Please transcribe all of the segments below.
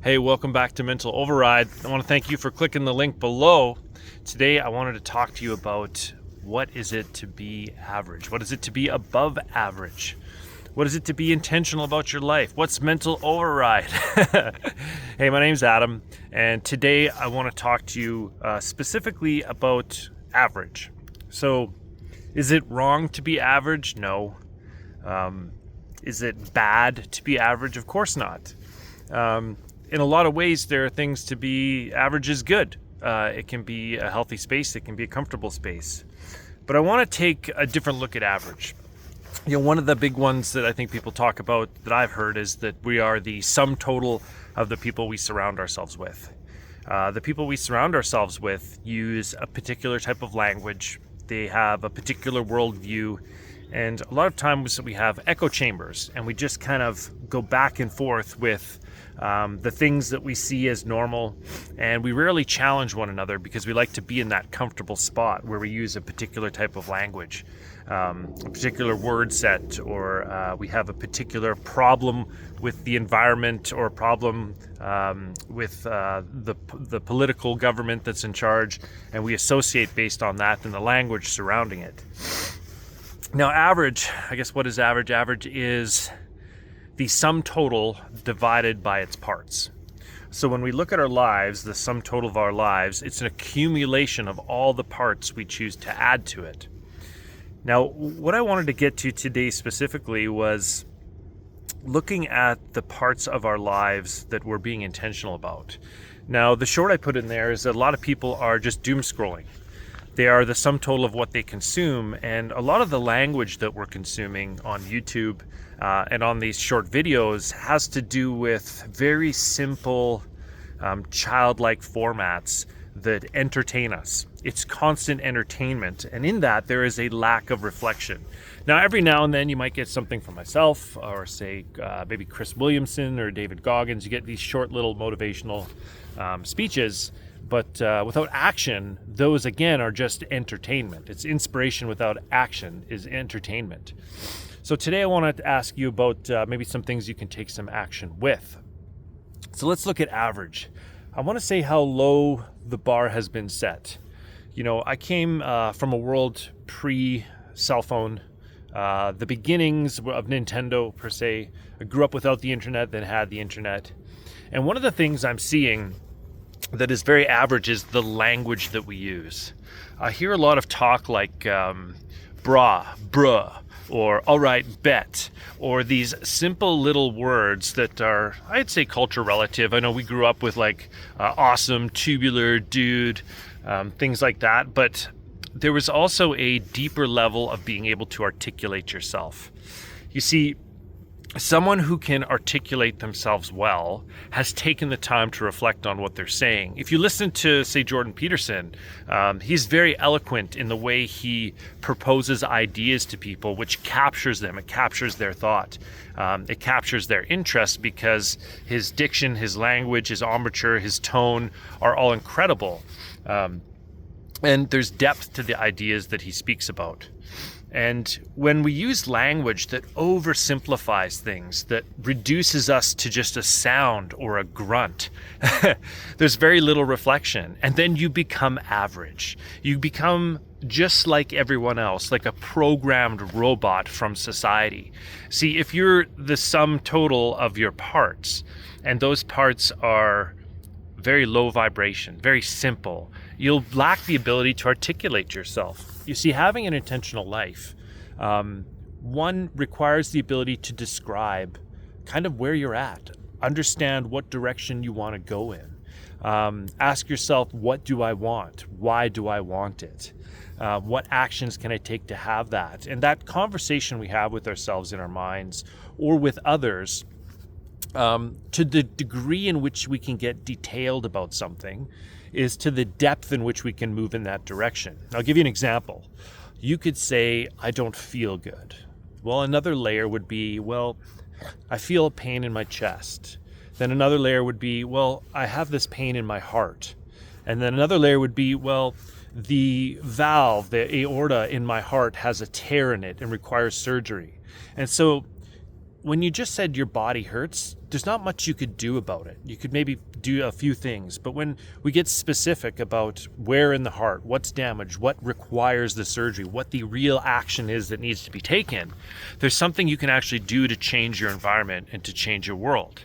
Hey, welcome back to Mental Override. I want to thank you for clicking the link below. Today, I wanted to talk to you about what is it to be average? What is it to be above average? What is it to be intentional about your life? What's mental override? Hey, my name's Adam, and today I want to talk to you specifically about average. So, is it wrong to be average? No. Is it bad to be average? Of course not. In a lot of ways, there are things to be average is good. It can be a healthy space. It can be a comfortable space. But I want to take a different look at average. One of the big ones that I think people talk about that I've heard is that we are the sum total of the people we surround ourselves with. The people we surround ourselves with use a particular type of language. They have a particular worldview. And a lot of times we have echo chambers and we just kind of go back and forth with the things that we see as normal, and we rarely challenge one another because we like to be in that comfortable spot where we use a particular type of language, a particular word set, or we have a particular problem with the environment or a problem with the political government that's in charge, and we associate based on that and the language surrounding it. Now, average, I guess what is average? Average is the sum total divided by its parts. So when we look at our lives, the sum total of our lives, it's an accumulation of all the parts we choose to add to it. Now, what I wanted to get to today specifically was looking at the parts of our lives that we're being intentional about. Now, the short I put in there is that a lot of people are just doom scrolling. They are the sum total of what they consume, and a lot of the language that we're consuming on YouTube and on these short videos has to do with very simple, childlike formats that entertain us. It's constant entertainment, and in that there is a lack of reflection. Now, every now and then you might get something from myself, or say maybe Chris Williamson or David Goggins. You get these short little motivational speeches. But without action, those again are just entertainment. It's inspiration without action is entertainment. So today I want to ask you about maybe some things you can take some action with. So let's look at average. I want to say how low the bar has been set. I came from a world pre-cell phone, the beginnings of Nintendo per se. I grew up without the internet, then had the internet. And one of the things I'm seeing that is very average is the language that we use. I hear a lot of talk like brah, bruh, or all right, bet, or these simple little words that are, I'd say, culture relative. I know we grew up with like awesome, tubular, dude, things like that, but there was also a deeper level of being able to articulate yourself. You see, someone who can articulate themselves well has taken the time to reflect on what they're saying. If you listen to, say, Jordan Peterson, he's very eloquent in the way he proposes ideas to people, which captures them. It captures their thought. It captures their interest because his diction, his language, his embouchure, his tone are all incredible. And there's depth to the ideas that he speaks about. And when we use language that oversimplifies things, that reduces us to just a sound or a grunt, there's very little reflection. And then you become average. You become just like everyone else, like a programmed robot from society. See, if you're the sum total of your parts, and those parts are very low vibration, very simple, you'll lack the ability to articulate yourself. You see, having an intentional life, one requires the ability to describe kind of where you're at, understand what direction you want to go in. Ask yourself, what do I want? Why do I want it? What actions can I take to have that? And that conversation we have with ourselves in our minds or with others, to the degree in which we can get detailed about something, is to the depth in which we can move in that direction. I'll give you an example. You could say, I don't feel good. Well, another layer would be, well, I feel a pain in my chest. Then another layer would be, well, I have this pain in my heart. And then another layer would be, well, the valve, the aorta in my heart has a tear in it and requires surgery. And so when you just said your body hurts, there's not much you could do about it. You could maybe do a few things, but when we get specific about where in the heart, what's damaged, what requires the surgery, what the real action is that needs to be taken, there's something you can actually do to change your environment and to change your world.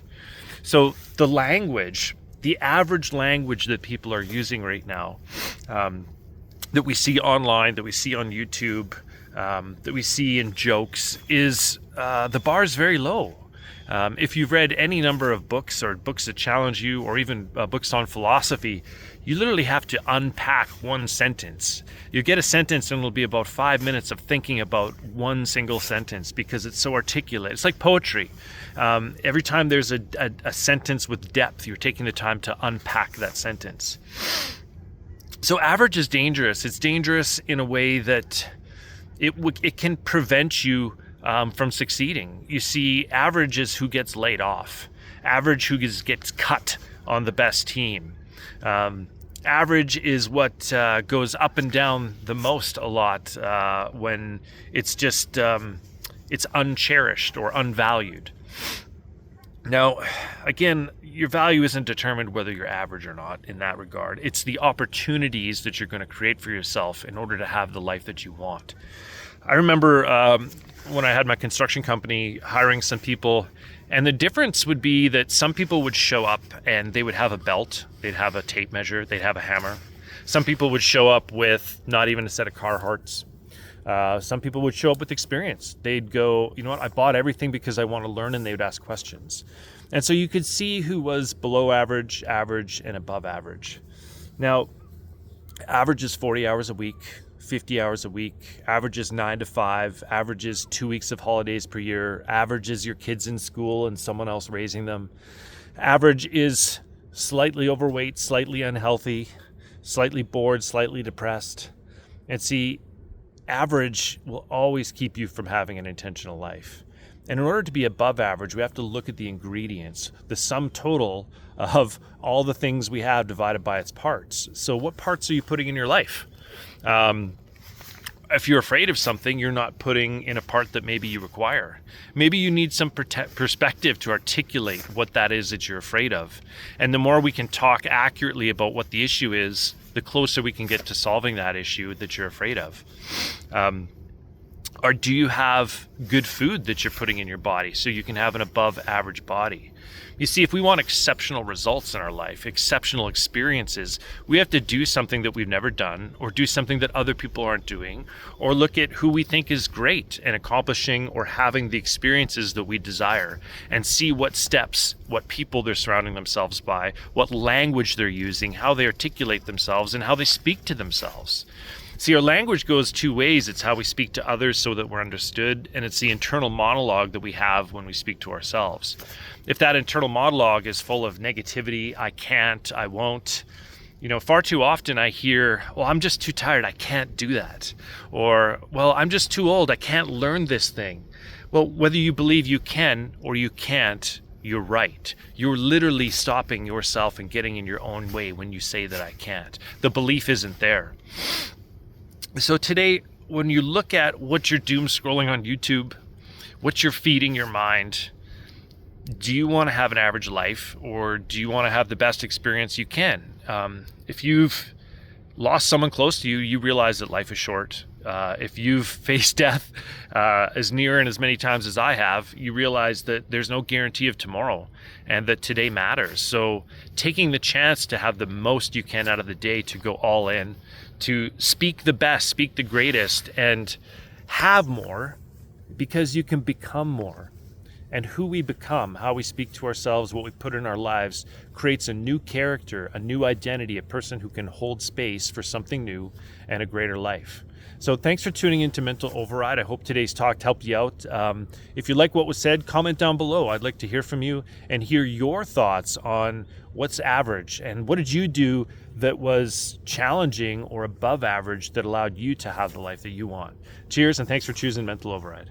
So the language, the average language that people are using right now, that we see online, that we see on YouTube, that we see in jokes, is the bar is very low. If you've read any number of books or books that challenge you, or even books on philosophy, you literally have to unpack one sentence. You get a sentence and it'll be about 5 minutes of thinking about one single sentence because it's so articulate. It's like poetry. Every time there's a sentence with depth, you're taking the time to unpack that sentence. So average is dangerous. It's dangerous in a way that it can prevent you from succeeding. You see, average is who gets laid off. Average who gets cut on the best team. Average is what goes up and down the most a lot when it's just it's uncherished or unvalued. Now, again, your value isn't determined whether you're average or not in that regard. It's the opportunities that you're going to create for yourself in order to have the life that you want. I remember when I had my construction company hiring some people, and the difference would be that some people would show up and they would have a belt, they'd have a tape measure, they'd have a hammer. Some people would show up with not even a set of Carhartts. Some people would show up with experience. They'd go, you know what, I bought everything because I want to learn, and they would ask questions. And so you could see who was below average, average, and above average. Now, average is 40 hours a week, 50 hours a week. Average is 9 to 5. Average is 2 weeks of holidays per year. Average is your kids in school and someone else raising them. Average is slightly overweight, slightly unhealthy, slightly bored, slightly depressed. And see, average will always keep you from having an intentional life. And in order to be above average, we have to look at the ingredients, the sum total of all the things we have divided by its parts. So what parts are you putting in your life? If you're afraid of something, you're not putting in a part that maybe you require. Maybe you need some perspective to articulate what that is that you're afraid of. And the more we can talk accurately about what the issue is, the closer we can get to solving that issue that you're afraid of. Or do you have good food that you're putting in your body so you can have an above average body? You see, if we want exceptional results in our life, exceptional experiences, we have to do something that we've never done, or do something that other people aren't doing, or look at who we think is great and accomplishing or having the experiences that we desire, and see what steps, what people they're surrounding themselves by, what language they're using, how they articulate themselves, and how they speak to themselves. See, our language goes two ways. It's how we speak to others so that we're understood, and it's the internal monologue that we have when we speak to ourselves. If that internal monologue is full of negativity, I can't, I won't, far too often I hear, well, I'm just too tired, I can't do that. Or, well, I'm just too old, I can't learn this thing. Well, whether you believe you can or you can't, you're right. You're literally stopping yourself and getting in your own way when you say that I can't. The belief isn't there. So today, when you look at what you're doom scrolling on YouTube, what you're feeding your mind, do you want to have an average life, or do you want to have the best experience you can? If you've lost someone close to you, you realize that life is short. If you've faced death as near and as many times as I have, you realize that there's no guarantee of tomorrow and that today matters. So taking the chance to have the most you can out of the day, to go all in, to speak the best, speak the greatest, and have more, because you can become more. And who we become, how we speak to ourselves, what we put in our lives, creates a new character, a new identity, a person who can hold space for something new and a greater life. So thanks for tuning into Mental Override. I hope today's talk helped you out. If you like what was said, comment down below. I'd like to hear from you and hear your thoughts on what's average and what did you do that was challenging or above average that allowed you to have the life that you want. Cheers, and thanks for choosing Mental Override.